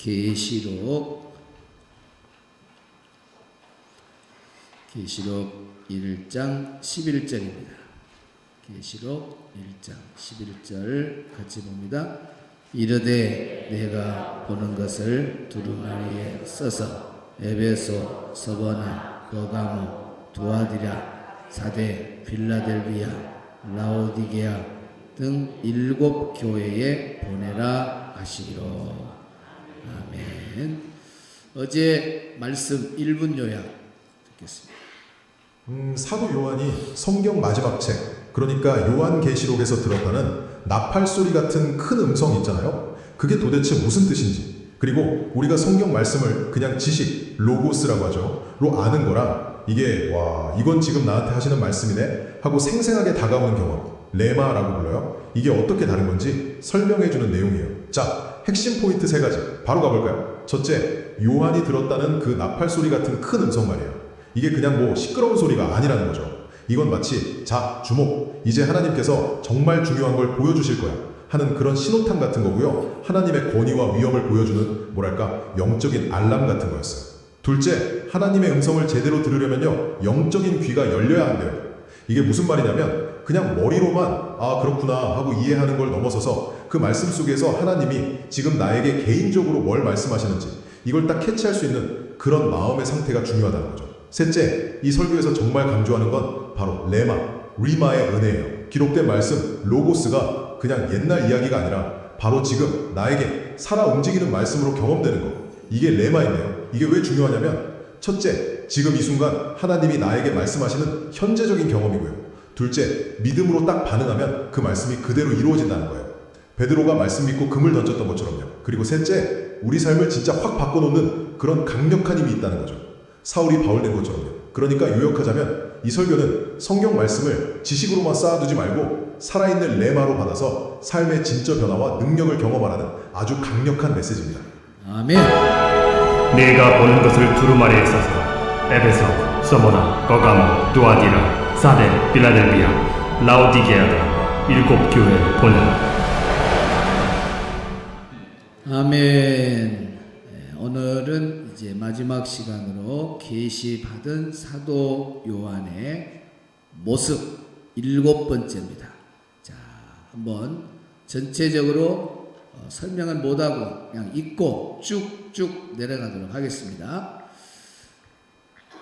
계시록 1장 11절입니다. 계시록 1장 11절 같이 봅니다. 이르되 내가 보는 것을 두루마리에 써서 에베소, 서버나, 버가모, 두아디라, 사데, 빌라델비아, 라오디게아 등 7 교회에 보내라 하시기로. 아멘. 어제 말씀 1분 요약 듣겠습니다. 사도 요한이 성경 마지막 책, 그러니까 요한계시록에서 들었다는 나팔소리 같은 큰 음성 있잖아요. 그게 도대체 무슨 뜻인지, 그리고 우리가 성경 말씀을 그냥 지식, 로고스라고 하죠, 로 아는 거랑 이게 와 이건 지금 나한테 하시는 말씀이네 하고 생생하게 다가오는 경험, 레마라고 불러요. 이게 어떻게 다른 건지 설명해주는 내용이에요. 자, 핵심 포인트 3가지 바로 가볼까요? 첫째, 요한이 들었다는 그 나팔소리 같은 큰 음성 말이에요. 이게 그냥 뭐 시끄러운 소리가 아니라는 거죠. 이건 마치 자, 주목, 이제 하나님께서 정말 중요한 걸 보여주실 거야 하는 그런 신호탄 같은 거고요. 하나님의 권위와 위엄을 보여주는 뭐랄까 영적인 알람 같은 거였어요. 둘째, 하나님의 음성을 제대로 들으려면요, 영적인 귀가 열려야 한대요. 이게 무슨 말이냐면 그냥 머리로만 아 그렇구나 하고 이해하는 걸 넘어서서 그 말씀 속에서 하나님이 지금 나에게 개인적으로 뭘 말씀하시는지 이걸 딱 캐치할 수 있는 그런 마음의 상태가 중요하다는 거죠. 셋째, 이 설교에서 정말 강조하는 건 바로 레마, 리마의 은혜예요. 기록된 말씀, 로고스가 그냥 옛날 이야기가 아니라 바로 지금 나에게 살아 움직이는 말씀으로 경험되는 거. 이게 레마인데요. 이게 왜 중요하냐면 첫째, 지금 이 순간 하나님이 나에게 말씀하시는 현재적인 경험이고요. 둘째, 믿음으로 딱 반응하면 그 말씀이 그대로 이루어진다는 거예요. 베드로가 말씀 믿고 금을 던졌던 것처럼요. 그리고 셋째, 우리 삶을 진짜 확 바꿔놓는 그런 강력한 힘이 있다는 거죠. 사울이 바울 된 것처럼요. 그러니까 요약하자면 이 설교는 성경 말씀을 지식으로만 쌓아두지 말고 살아있는 레마로 받아서 삶의 진짜 변화와 능력을 경험하라는 아주 강력한 메시지입니다. 아멘. 내가 보는 것을 두루마리에 써서 에베소, 서머나, 버가모, 두아디라, 사데, 빌라델비아, 라오디게아 등 7 교회에 보내라. 아멘. 오늘은 이제 마지막 시간으로 계시받은 사도 요한의 모습 7번째입니다. 자, 한번 전체적으로 설명은 못하고 그냥 읽고 쭉쭉 내려가도록 하겠습니다.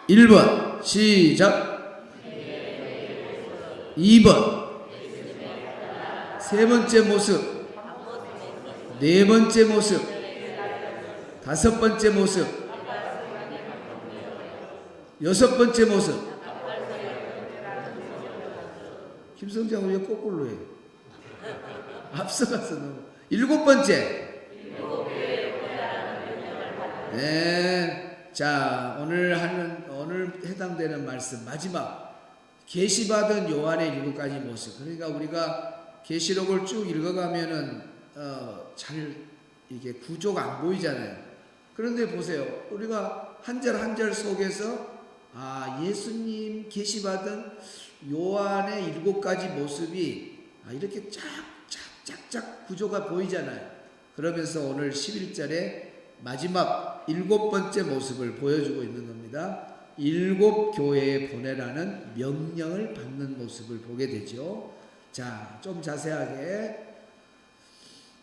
1번 시작. 2번 세 번째 모습, 네 번째 모습, 5번째 모습, 6번째 모습. 김성장 왜 거꾸로 해? 앞서가서 너무. 7번째. 네. 자, 오늘 해당되는 말씀 마지막 계시받은 요한의 7가지 모습. 그러니까 우리가 계시록을 쭉 읽어가면은 잘 이게 구조가 안 보이잖아요. 그런데 보세요. 우리가 한 절 한 절 속에서 예수님 계시받은 요한의 7가지 모습이 이렇게 짝짝짝짝 구조가 보이잖아요. 그러면서 오늘 11절에 마지막 7번째 모습을 보여주고 있는 겁니다. 7 교회에 보내라는 명령을 받는 모습을 보게 되죠. 자, 좀 자세하게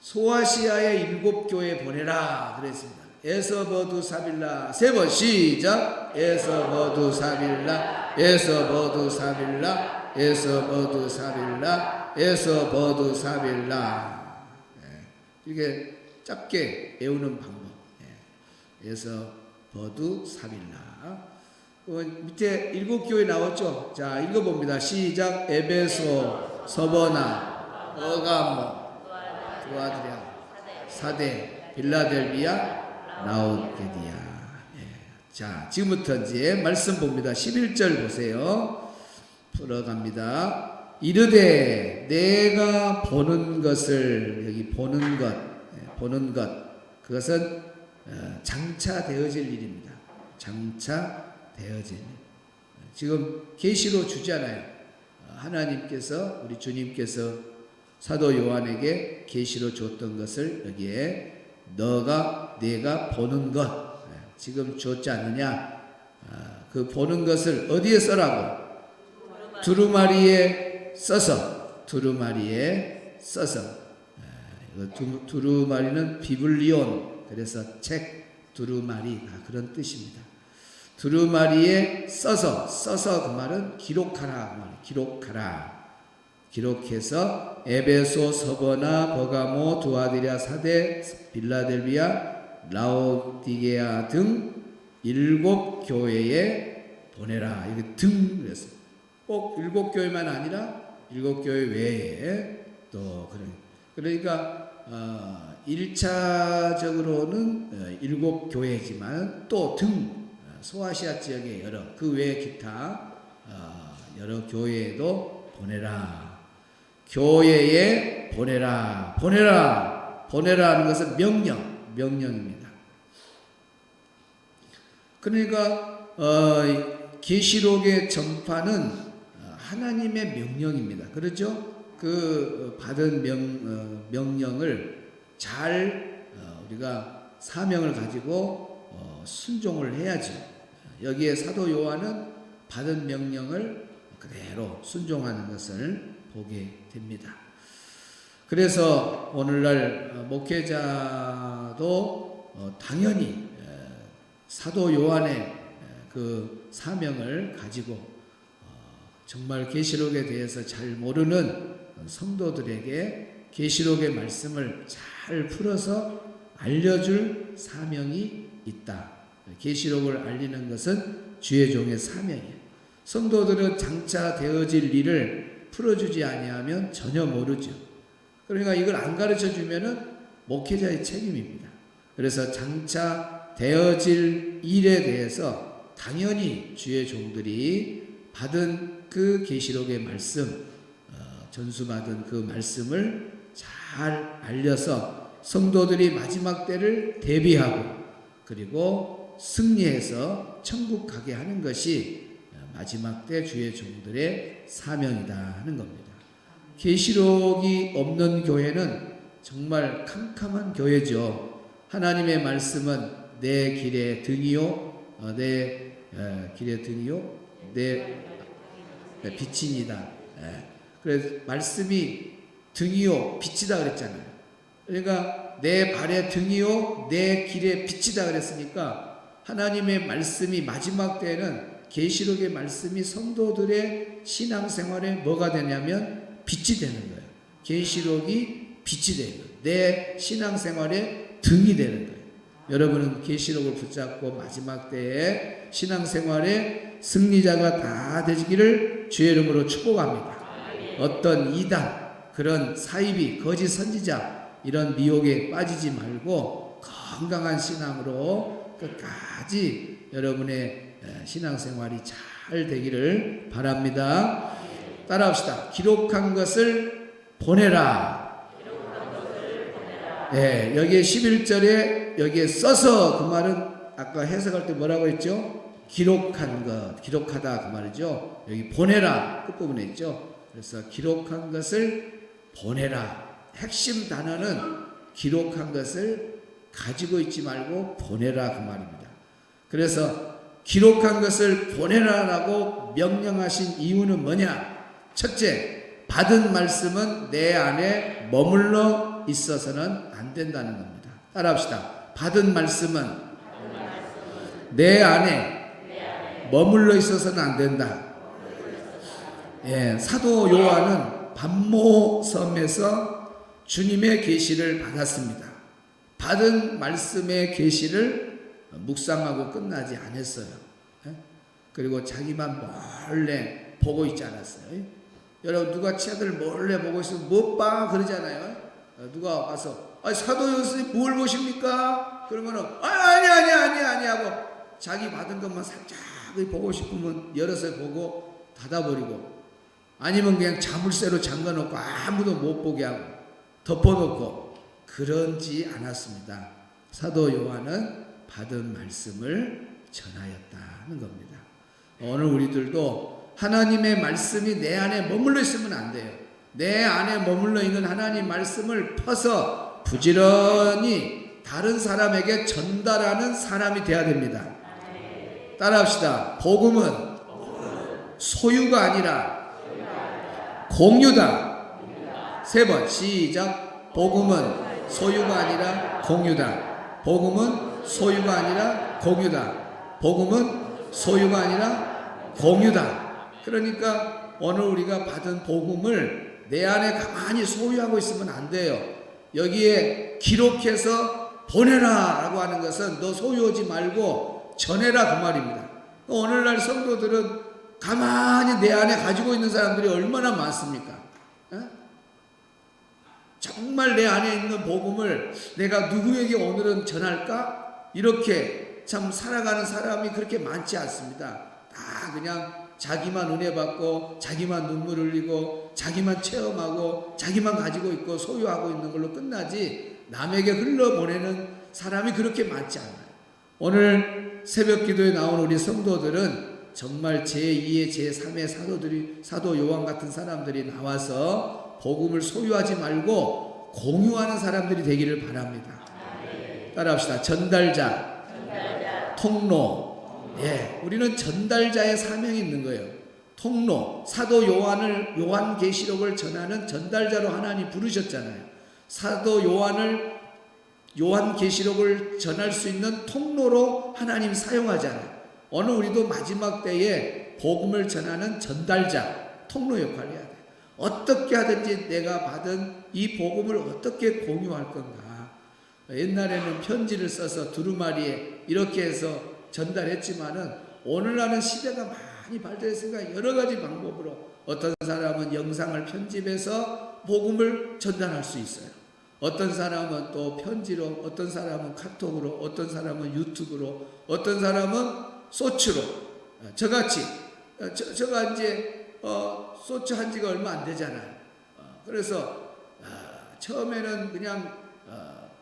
소아시아의 7 교회에 보내라 그랬습니다. 에서버두 사빌라 3번 시작. 에서버두 사빌라, 에서버두 사빌라, 에서버두 사빌라, 에서버두 사빌라. 이게 짧게 외우는 방법. 에서버두 사빌라. 밑에 7 교회 나왔죠. 자, 읽어봅니다. 시작. 에베소, 서버나, 버가모, 두아디라, 사데, 빌라델비아, 라오디게아. 자, 지금부터 이제 말씀 봅니다. 11절 보세요. 풀어갑니다. 이르되 내가 보는 것을, 여기 보는 것, 그것은 장차 되어질 일입니다. 장차 되어질 일. 지금 계시로 주잖아요. 하나님께서, 우리 주님께서 사도 요한에게 계시로 줬던 것을 여기에 내가 보는 것, 지금 주었지 않느냐? 그 보는 것을 어디에 써라고? 두루마리에 써서, 두루마리에 써서. 두루마리는 비블리온, 그래서 책, 두루마리, 그런 뜻입니다. 두루마리에 써서 그 말은 기록하라, 그 말, 기록하라. 기록해서 에베소, 서버나, 버가모, 두아디라, 사데, 빌라델비아, 라오디게아 등 7 교회에 보내라. 이게 등 그랬어요. 꼭 7 교회만 아니라 7 교회 외에 또 그러니까 1차적으로는 7 교회지만 또 등 소아시아 지역의 여러 그 외 기타 여러 교회에도 보내라. 교회에 보내라. 보내라는 것은 명령입니다. 그러니까 계시록의 전파는 하나님의 명령입니다. 그렇죠? 그 받은 명령을 잘 우리가 사명을 가지고 순종을 해야죠. 여기에 사도 요한은 받은 명령을 그대로 순종하는 것을 보게 됩니다. 그래서 오늘날 목회자도 당연히 사도 요한의 그 사명을 가지고 정말 계시록에 대해서 잘 모르는 성도들에게 계시록의 말씀을 잘 풀어서 알려줄 사명이 있다. 계시록을 알리는 것은 주의 종의 사명이에요. 성도들은 장차 되어질 일을 풀어주지 아니하면 전혀 모르죠. 그러니까 이걸 안 가르쳐 주면은 목회자의 책임입니다. 그래서 장차 되어질 일에 대해서 당연히 주의 종들이 받은 그 계시록의 말씀, 전수받은 그 말씀을 잘 알려서 성도들이 마지막 때를 대비하고 그리고 승리해서 천국 가게 하는 것이 마지막 때 주의 종들의 사명이다 하는 겁니다. 계시록이 없는 교회는 정말 캄캄한 교회죠. 하나님의 말씀은 내 길의 등이요, 내 길의 등이요, 내 빛이니다. 그래서 말씀이 등이요, 빛이다 그랬잖아요. 그러니까 내 발의 등이요, 내 길의 빛이다 그랬으니까 하나님의 말씀이 마지막 때에는 계시록의 말씀이 성도들의 신앙생활에 뭐가 되냐면 빛이 되는 거예요. 계시록이 빛이 되는 거예요. 내 신앙생활의 등이 되는 거예요. 여러분은 계시록을 붙잡고 마지막 때에 신앙생활의 승리자가 다 되시기를 주의 이름으로 축복합니다. 어떤 이단, 그런 사이비, 거짓 선지자 이런 미혹에 빠지지 말고 건강한 신앙으로 끝까지 여러분의 신앙생활이 잘 되기를 바랍니다. 따라합시다. 기록한 것을 보내라. 네, 여기에 11절에 여기에 써서 그 말은 아까 해석할 때 뭐라고 했죠? 기록한 것, 기록하다 그 말이죠. 여기 보내라 끝부분에 있죠. 그래서 기록한 것을 보내라. 핵심 단어는 기록한 것을 가지고 있지 말고 보내라 그 말입니다. 그래서 기록한 것을 보내라라고 명령하신 이유는 뭐냐? 첫째, 받은 말씀은 내 안에 머물러 있어서는 안 된다는 겁니다. 따라합시다. 받은 말씀은 내 안에 머물러 있어서는 안 된다. 예, 사도 요한은 반모섬에서 주님의 계시를 받았습니다. 받은 말씀의 계시를 묵상하고 끝나지 않았어요. 그리고 자기만 몰래 보고 있지 않았어요. 여러분 누가 책을 몰래 보고 있으면 못 봐 그러잖아요. 누가 와서 사도 요셉이 뭘 보십니까? 그러면은 아니 하고 자기 받은 것만 살짝 보고 싶으면 열어서 보고 닫아버리고 아니면 그냥 자물쇠로 잠가놓고 아무도 못 보게 하고 덮어놓고 그러지 않았습니다. 사도 요한은 받은 말씀을 전하였다는 겁니다. 오늘 우리들도 하나님의 말씀이 내 안에 머물러 있으면 안 돼요. 내 안에 머물러 있는 하나님 말씀을 퍼서 부지런히 다른 사람에게 전달하는 사람이 돼야 됩니다. 따라합시다. 복음은 소유가 아니라 공유다. 세 번 시작. 복음은 소유가 아니라 공유다. 복음은 소유가 아니라 공유다. 복음은 소유가 아니라 공유다. 그러니까 오늘 우리가 받은 복음을 내 안에 가만히 소유하고 있으면 안 돼요. 여기에 기록해서 보내라 라고 하는 것은 너 소유하지 말고 전해라 그 말입니다. 오늘날 성도들은 가만히 내 안에 가지고 있는 사람들이 얼마나 많습니까? 정말 내 안에 있는 복음을 내가 누구에게 오늘은 전할까? 이렇게 참 살아가는 사람이 그렇게 많지 않습니다. 다 그냥 자기만 은혜 받고 자기만 눈물 흘리고 자기만 체험하고 자기만 가지고 있고 소유하고 있는 걸로 끝나지 남에게 흘러보내는 사람이 그렇게 많지 않아요. 오늘 새벽 기도에 나온 우리 성도들은 정말 제2의 제3의 사도 요한 같은 사람들이 나와서 복음을 소유하지 말고 공유하는 사람들이 되기를 바랍니다. 따라합시다. 전달자, 통로. 예, 우리는 전달자의 사명이 있는 거예요. 통로. 사도 요한계시록을 전하는 전달자로 하나님 부르셨잖아요. 사도 요한계시록을 전할 수 있는 통로로 하나님 사용하잖아요. 오늘 우리도 마지막 때에 복음을 전하는 전달자, 통로 역할을 해야 돼요. 어떻게 하든지 내가 받은 이 복음을 어떻게 공유할 건가. 옛날에는 편지를 써서 두루마리에 이렇게 해서 전달했지만은 오늘날은 시대가 많이 발달했으니까 여러 가지 방법으로 어떤 사람은 영상을 편집해서 복음을 전달할 수 있어요. 어떤 사람은 또 편지로, 어떤 사람은 카톡으로, 어떤 사람은 유튜브로, 어떤 사람은 소츠로. 저같이 제가 이제 소츠 한 지가 얼마 안 되잖아요. 그래서 처음에는 그냥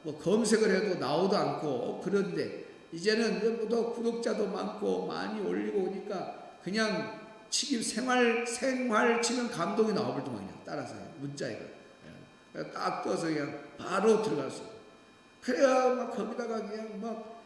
뭐 검색을 해도 나오도 않고 그런데 이제는 또 구독자도 많고 많이 올리고 오니까 그냥 생활 치면 감동이 나와버리더만 그냥 따라서 문자가 딱 떠서 그냥 바로 들어갈 수 있어요. 그래야 막 거기다가 그냥 막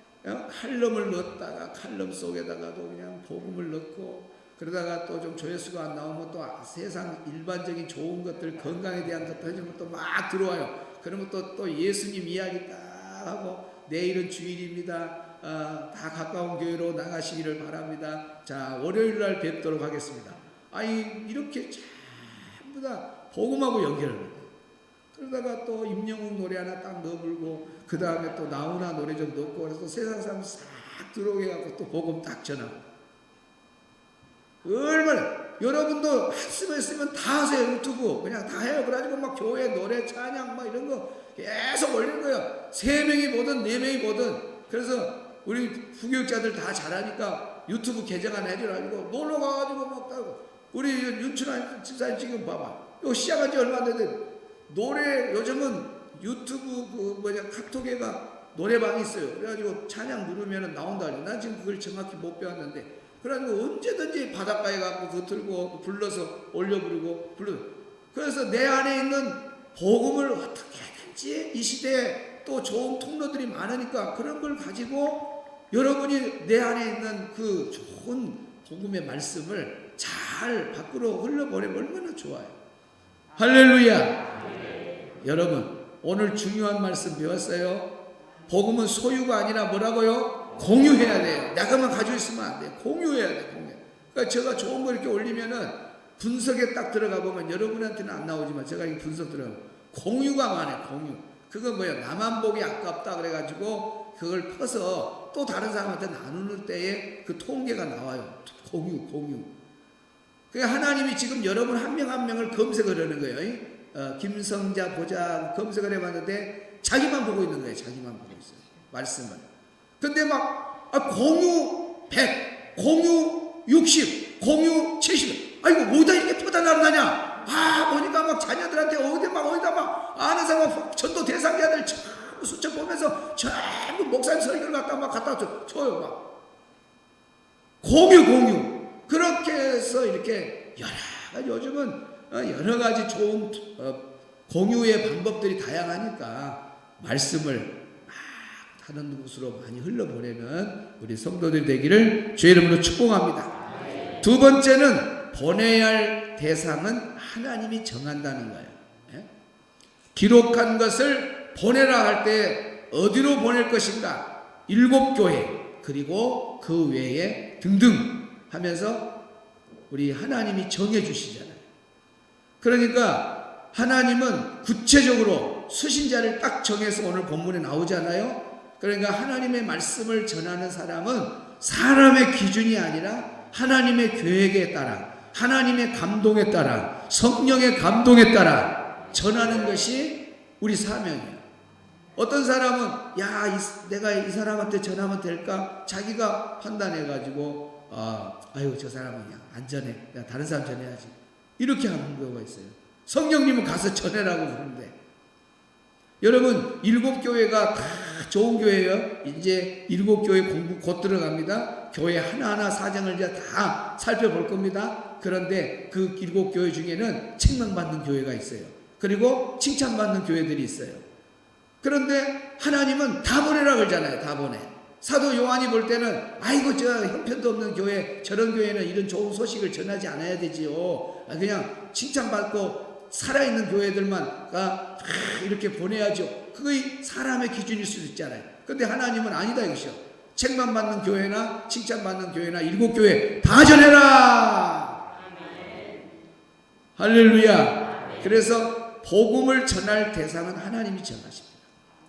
칼럼을 넣었다가 칼럼 속에다가도 그냥 복음을 넣고 그러다가 또 좀 조회수가 안 나오면 또 세상 일반적인 좋은 것들 건강에 대한 것들 해주면 또 막 들어와요. 그러면 또 예수님 이야기 딱 하고 내일은 주일입니다. 다 가까운 교회로 나가시기를 바랍니다. 자, 월요일 날 뵙도록 하겠습니다. 이렇게 전부 다 복음하고 연결을 해요. 그러다가 또 임영웅 노래 하나 딱 넣어불고 그 다음에 또 나훈아 노래 좀 넣고 그래서 세상 사람 싹 들어오게 해갖고 또 복음 딱 전하고 얼마나 여러분도 말씀했으면 다 하세요. 유튜브 그냥 다 해요. 그래가지고 막 교회 노래 찬양 막 이런 거 계속 올리는 거예요. 3명이 보든 4명이 보든. 그래서 우리 부교육자들 다 잘하니까 유튜브 계정 하나 해줘가지고 놀러 가가지고 막 따고 우리 윤춘환 집사님 지금 봐봐. 이거 시작한 지 얼마 안 됐는데 노래 요즘은 유튜브 카톡에가 노래방이 있어요. 그래가지고 찬양 누르면 나온다. 난 지금 그걸 정확히 못 배웠는데 그래가지고 언제든지 바닷가에 가고 그거 들고 불러서 올려부르고 그래서 내 안에 있는 복음을 어떻게 하든지 이 시대에 또 좋은 통로들이 많으니까 그런 걸 가지고 여러분이 내 안에 있는 그 좋은 복음의 말씀을 잘 밖으로 흘러보내면 얼마나 좋아요. 할렐루야. 여러분 오늘 중요한 말씀 배웠어요. 복음은 소유가 아니라 뭐라고요? 공유해야 돼요. 내가만 가지고 있으면 안 돼요. 공유해야 돼요. 그러니까 제가 좋은 거 이렇게 올리면은 분석에 딱 들어가 보면 여러분한테는 안 나오지만 제가 이 분석 들어가면 공유가 많아요. 공유. 그건 뭐예요? 나만 보기 아깝다 그래가지고 그걸 퍼서 또 다른 사람한테 나누는 때에 그 통계가 나와요. 공유. 그러니까 하나님이 지금 여러분 한 명 한 명을 검색을 하는 거예요. 김성자 보자 검색을 해봤는데 자기만 보고 있는 거예요. 자기만 보고 있어요. 말씀을. 근데 막 공유 100, 공유 60, 공유 70. 이거 어디다 이렇게 퍼다나가냐? 보니까 막 자녀들한테 어디다 막 아는 사람 전도 대상자들 전부 수첩 보면서 전부 목사님 설교를 갖다 줘요. 막 공유. 그렇게 해서 이렇게 요즘은 여러 가지 좋은 공유의 방법들이 다양하니까 말씀을 막 다른 곳으로 많이 흘러보내는 우리 성도들이 되기를 주의 이름으로 축복합니다. 두 번째는 보내야 할 대상은 하나님이 정한다는 거예요. 예? 기록한 것을 보내라 할 때 어디로 보낼 것인가? 7교회 그리고 그 외에 등등 하면서 우리 하나님이 정해 주시잖아요. 그러니까 하나님은 구체적으로 수신자를 딱 정해서 오늘 본문에 나오잖아요. 그러니까 하나님의 말씀을 전하는 사람은 사람의 기준이 아니라 하나님의 계획에 따라, 하나님의 감동에 따라, 성령의 감동에 따라 전하는 것이 우리 사명이에요. 어떤 사람은 내가 이 사람한테 전하면 될까? 자기가 판단해가지고 아유 저 사람은 그냥 안 전해, 야 다른 사람 전해야지, 이렇게 하는 경우가 있어요. 성령님은 가서 전해라고 부르는데, 여러분 7교회가 다 좋은 교회예요. 이제 7교회 공부 곧 들어갑니다. 교회 하나하나 사정을 이제 다 살펴볼 겁니다. 그런데 그 7교회 중에는 책망받는 교회가 있어요. 그리고 칭찬받는 교회들이 있어요. 그런데 하나님은 다 보내라 그러잖아요. 다 보내. 사도 요한이 볼 때는 아이고 저 형편도 없는 교회, 저런 교회는 이런 좋은 소식을 전하지 않아야 되지요. 그냥 칭찬받고 살아있는 교회들만 이렇게 보내야죠. 그게 사람의 기준일 수도 있잖아요. 근데 하나님은 아니다 이것이요. 책만 받는 교회나 칭찬받는 교회나 7교회 다 전해라. 할렐루야. 그래서 복음을 전할 대상은 하나님이 정하십니다.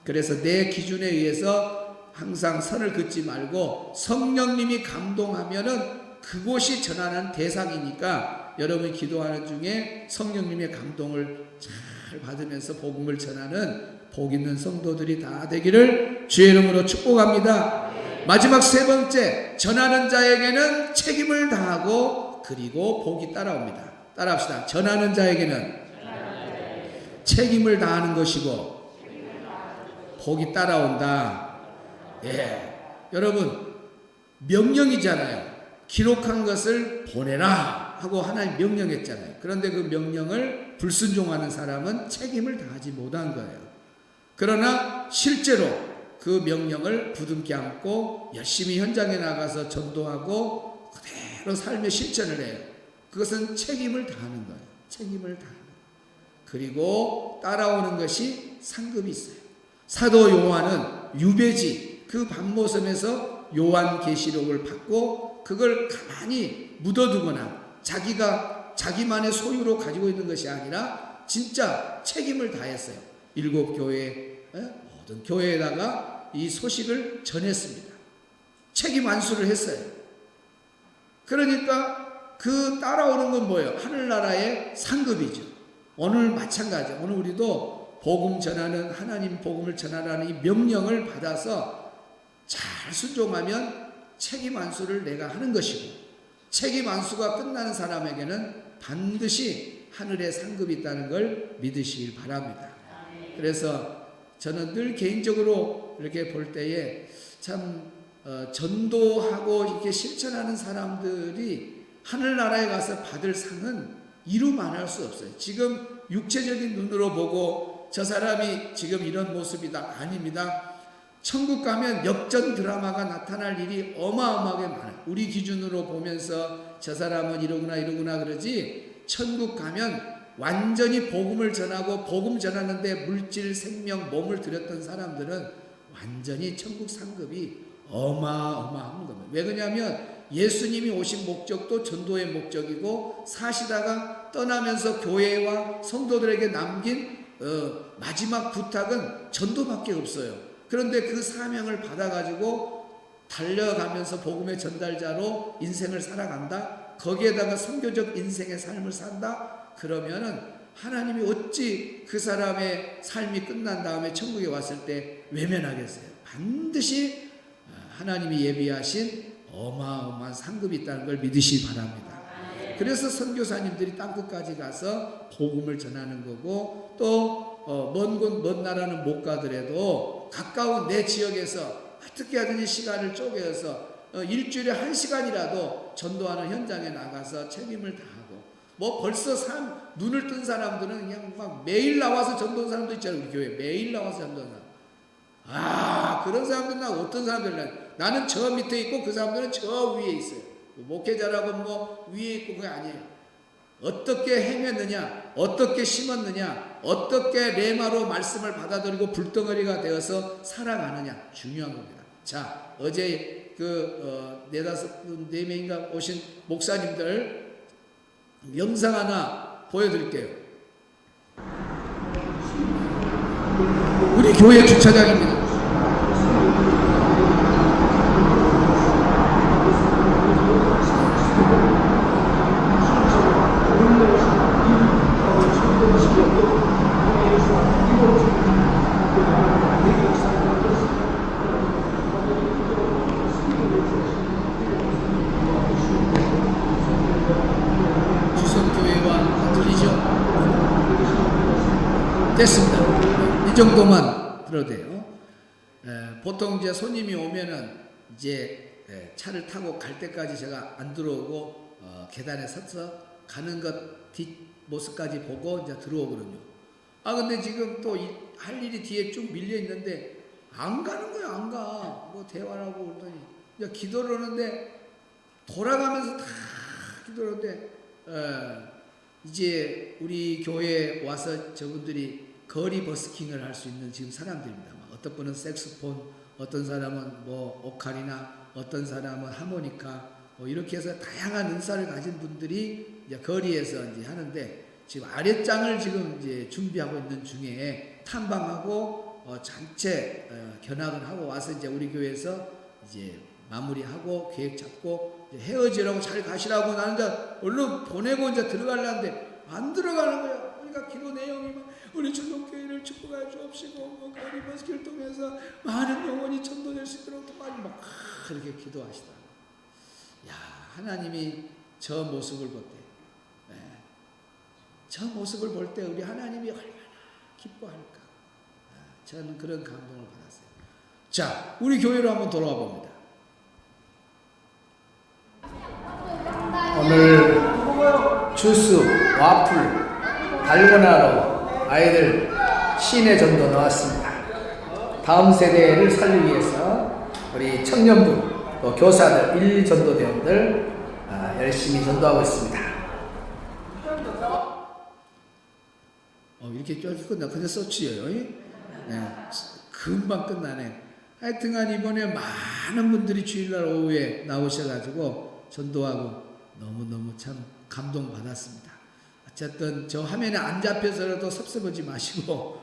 그래서 내 기준에 의해서 항상 선을 긋지 말고 성령님이 감동하면은 그곳이 전하는 대상이니까 여러분이 기도하는 중에 성령님의 감동을 잘 받으면서 복음을 전하는 복 있는 성도들이 다 되기를 주의 이름으로 축복합니다. 마지막 세 번째, 전하는 자에게는 책임을 다하고 그리고 복이 따라옵니다. 따라합시다. 전하는 자에게는 책임을 다하는 것이고 복이 따라온다. 예, 여러분 명령이잖아요. 기록한 것을 보내라 하고 하나님 명령했잖아요. 그런데 그 명령을 불순종하는 사람은 책임을 다하지 못한 거예요. 그러나 실제로 그 명령을 부둥켜 안고 열심히 현장에 나가서 전도하고 그대로 삶의 실천을 해요. 그것은 책임을 다하는 거예요. 책임을 다하는 거예요. 그리고 따라오는 것이 상급이 있어요. 사도 요한은 유배지 그 밤모섬에서 요한계시록을 받고 그걸 가만히 묻어두거나 자기만의 소유로 가지고 있는 것이 아니라 진짜 책임을 다했어요. 7교회 모든 교회에다가 이 소식을 전했습니다. 책임 안수를 했어요. 그러니까 그 따라오는 건 뭐예요? 하늘나라의 상급이죠. 오늘 마찬가지죠. 오늘 우리도 복음 전하는, 하나님 복음을 전하라는 이 명령을 받아서 잘 순종하면 책임 안수를 내가 하는 것이고, 책임 안수가 끝나는 사람에게는 반드시 하늘의 상급이 있다는 걸 믿으시길 바랍니다. 그래서 저는 늘 개인적으로 이렇게 볼 때에 참 전도하고 이렇게 실천하는 사람들이 하늘나라에 가서 받을 상은 이루만할 수 없어요. 지금 육체적인 눈으로 보고 저 사람이 지금 이런 모습이다. 아닙니다. 천국 가면 역전 드라마가 나타날 일이 어마어마하게 많아요. 우리 기준으로 보면서 저 사람은 이러구나 그러지, 천국 가면 완전히 복음을 전하고 복음 전하는데 물질, 생명, 몸을 들였던 사람들은 완전히 천국 상급이 어마어마한 겁니다. 왜 그러냐면 예수님이 오신 목적도 전도의 목적이고 사시다가 떠나면서 교회와 성도들에게 남긴 마지막 부탁은 전도밖에 없어요. 그런데 그 사명을 받아가지고 달려가면서 복음의 전달자로 인생을 살아간다. 거기에다가 선교적 인생의 삶을 산다. 그러면은 하나님이 어찌 그 사람의 삶이 끝난 다음에 천국에 왔을 때 외면하겠어요? 반드시 하나님이 예비하신 어마어마한 상급이 있다는 걸 믿으시기 바랍니다. 그래서 선교사님들이 땅끝까지 가서 복음을 전하는 거고, 또 먼 곳 먼 나라는 못 가더라도 가까운 내 지역에서 어떻게 하든지 시간을 쪼개서 일주일에 1시간이라도 전도하는 현장에 나가서 책임을 다하고, 뭐 벌써 눈을 뜬 사람들은 그냥 막 매일 나와서 전도하는 사람도 있잖아요. 우리 교회 매일 나와서 전도하는 사람. 그런 사람들은 어떤 사람들은 나는 저 밑에 있고 그 사람들은 저 위에 있어요. 목회자라고 뭐 위에 있고 그게 아니에요. 어떻게 행했느냐, 어떻게 심었느냐, 어떻게 레마로 말씀을 받아들이고 불덩어리가 되어서 살아가느냐 중요한 겁니다. 자, 어제 네 명인가 오신 목사님들 영상 하나 보여드릴게요. 우리 교회 주차장입니다. 주성교회와 들리죠? 됐습니다. 이 정도만 들어도 돼요. 보통 이제 손님이 오면은 이제 차를 타고 갈 때까지 제가 안 들어오고 계단에 서서 가는 것 뒷모습까지 보고 이제 들어오거든요. 근데 지금 또 할 일이 뒤에 쭉 밀려 있는데 안 가는 거야, 안 가. 뭐 대화를 하고 그러더니 이제 기도를 하는데 돌아가면서 다 기도를 하는데 이제 우리 교회에 와서 저분들이 거리 버스킹을 할 수 있는 지금 사람들입니다. 어떤 분은 색소폰, 어떤 사람은 뭐 오카리나, 어떤 사람은 하모니카, 뭐 이렇게 해서 다양한 은사를 가진 분들이 이제 거리에서 이제 하는데 지금 아랫장을 지금 이제 준비하고 있는 중에 탐방하고 전체 견학을 하고 와서 이제 우리 교회에서 이제 마무리하고 계획 잡고 이제 헤어지라고 잘 가시라고 나는 이제 얼른 보내고 이제 들어가려는데 안 들어가는 거야. 우리가 기도 내용이 막 우리 주목교회를 축복하여 주옵시고 거리 버스킹을 통해서 많은 영혼이 전도될 수 있도록 도와주고 막 그렇게 기도하시다. 야, 하나님이 저 모습을 볼 때, 저 모습을 볼 때 우리 하나님이 얼마나 기뻐할까. 저는 그런 감동을 받았어요. 자, 우리 교회로 한번 돌아와 봅니다. 오늘 주스, 와플, 달고나로 아이들 시내 전도 나왔습니다. 다음 세대를 살리기 위해서 우리 청년부, 또 교사들, 1, 전도대원들 열심히 전도하고 있습니다. 이렇게 쫄깃 끝나. 그냥 서치예요. 금방 끝나네. 하여튼간 이번에 많은 분들이 주일날 오후에 나오셔가지고 전도하고 너무너무 참 감동받았습니다. 어쨌든 저 화면에 안 잡혀서라도 섭섭하지 마시고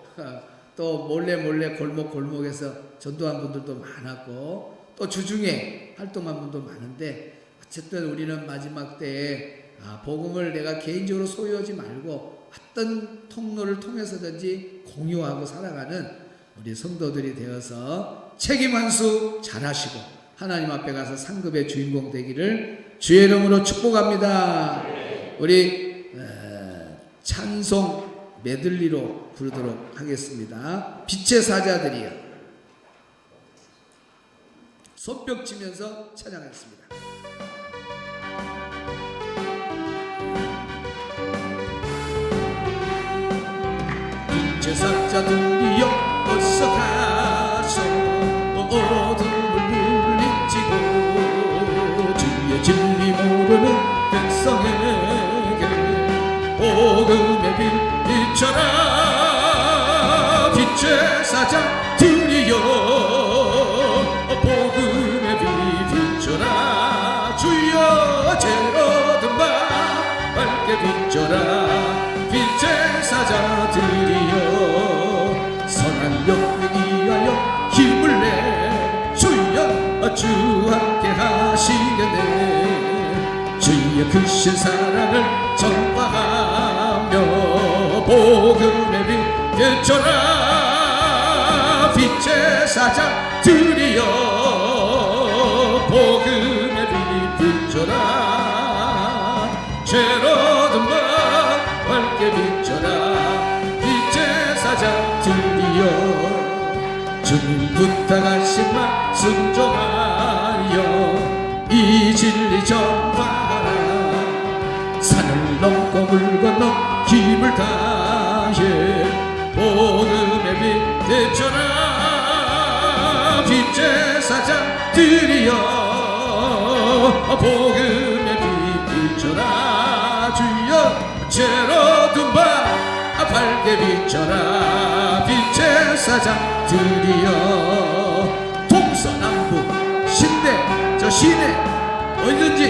또 몰래 골목에서 전도한 분들도 많았고 또 주중에 활동한 분도 많은데 어쨌든 우리는 마지막 때에 복음을 내가 개인적으로 소유하지 말고 어떤 통로를 통해서든지 공유하고 살아가는 우리 성도들이 되어서 책임 환수 잘하시고 하나님 앞에 가서 상급의 주인공 되기를 주의 이름으로 축복합니다. 우리 찬송 메들리로 부르도록 하겠습니다. 빛의 사자들이여. 손뼉 치면서 찬양했습니다. 빛의 사자들이여 어서 가서 어둠을 물리치고 주의 진리 모르는 백성에게 복음의 빛 비춰라. 빛의 사자들이여 복음의 빛 비춰라. 주여 죄로든 바 밝게 비춰라. 빛의 사자들이여 선한 영에 위하여 힘을 내. 주여 주 함께 하시겠네. 주의 크신 사랑을 전파하며 복음의 빛 비춰라. 빛의 사자들이여 복음의 빛 비춰라. 죄로든 바 밝게 비춰라. 빛의 사자들이여 주님 부탁하신 말 순종하여 이 진리 전파하라. 산을 넘고 물 건너 힘을 다해 복음의 빛 비춰라. 뒷제사장들이여 복음의 빛 비춰라 주여 죄로 둔 바 밝게 비춰라 뒷제사장들이여 동서남북 신대 저 시내 어디든지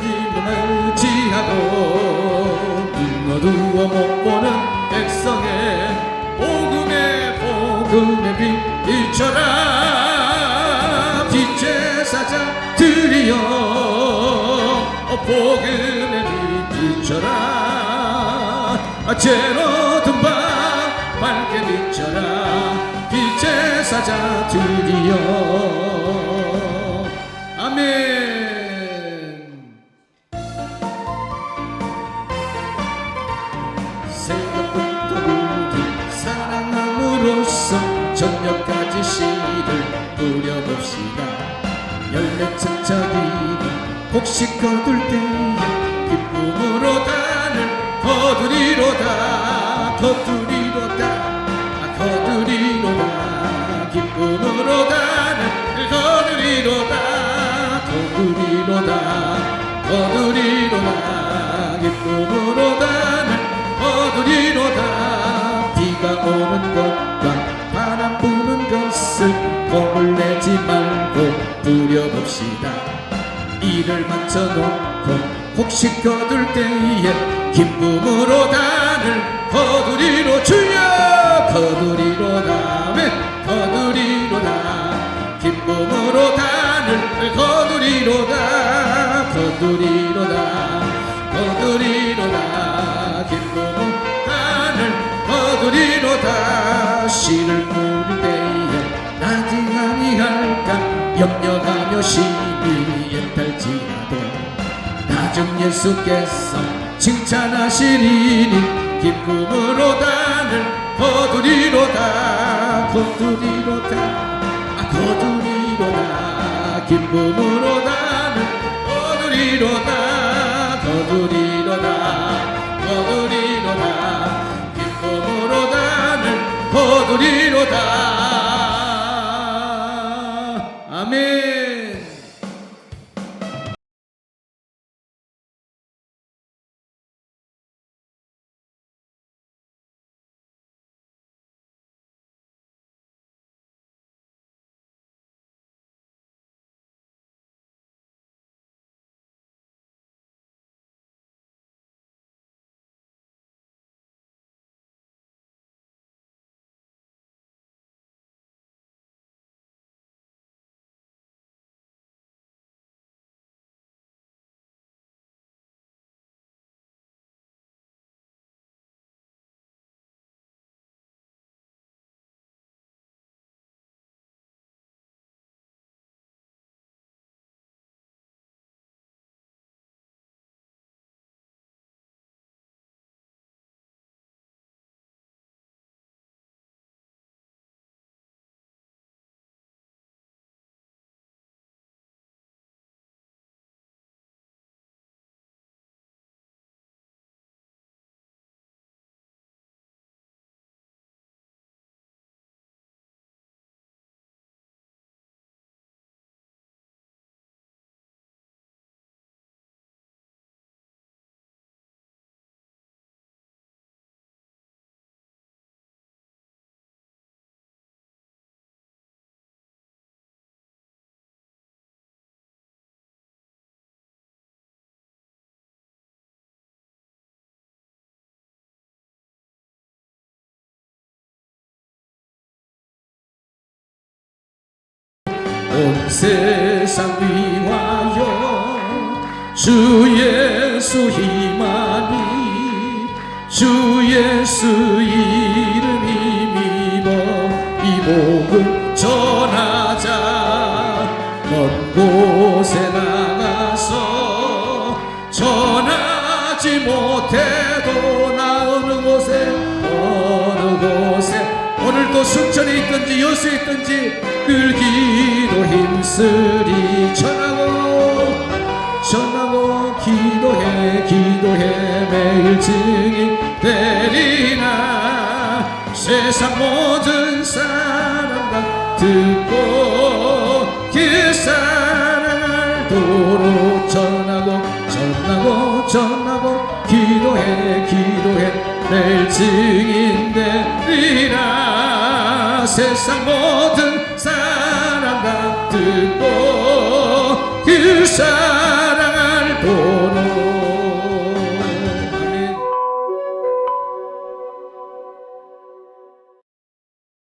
님을 지하고 눈 어두워 못 보는 백성의 복음의 빛 비춰라 뒷제사장들이여 복음의 빛 비춰라 죄로 둔 바 밝게 비춰라 뒷제사장들이여 아멘. 새벽부터 모두 사랑함으로써 저녁까지 씨를 뿌려봅시다. 열매천 저기가 혹시 거둘 때에 기쁨으로 단을 거두리로다 거두리로다 거두리로다 기쁨으로 단을 거두리로다 거두리로다 거두리로다 기쁨으로 단을 거두리로다 비가 오는 것과 바람 부는 것을 겁을 내지 말고 뿌려봅시다. 이를 맞춰놓고 혹시 거둘 때에 기쁨으로 단을 거두리로 주여 거두리로다 왜 거두리로다 기쁨으로 단을 거두리로다 거두리로다 거두리로다 기쁨으로 단을 거두리로다 씨를 뿌릴 때에 나지 아니할까 염려하며 심히 애탈지라도 나중 예수께서 칭찬하시리니 기쁨으로 단을 거두리로다 거두리로다 거두리로다 기쁨으로 단을 거두리로다 거두리로다 거두리로다 기쁨으로 단을 거두리로다 아멘. 온 세상 위하여 주 예수 힘하니 주 예수 이름 힘입어 이 복음 전하자 먼 곳에 나가서 전하지 못해도 나 어느 곳에 오늘도 순천에 있든지 여수에 있든지 늘 기도 힘쓰리 전하고 기도해 매일 증인 되리나 세상 모든 사람과 듣고 그 사랑을 도로 전하고 기도해 낼 증인 되리라. 세상 모든 사람과 듣고 그 사랑을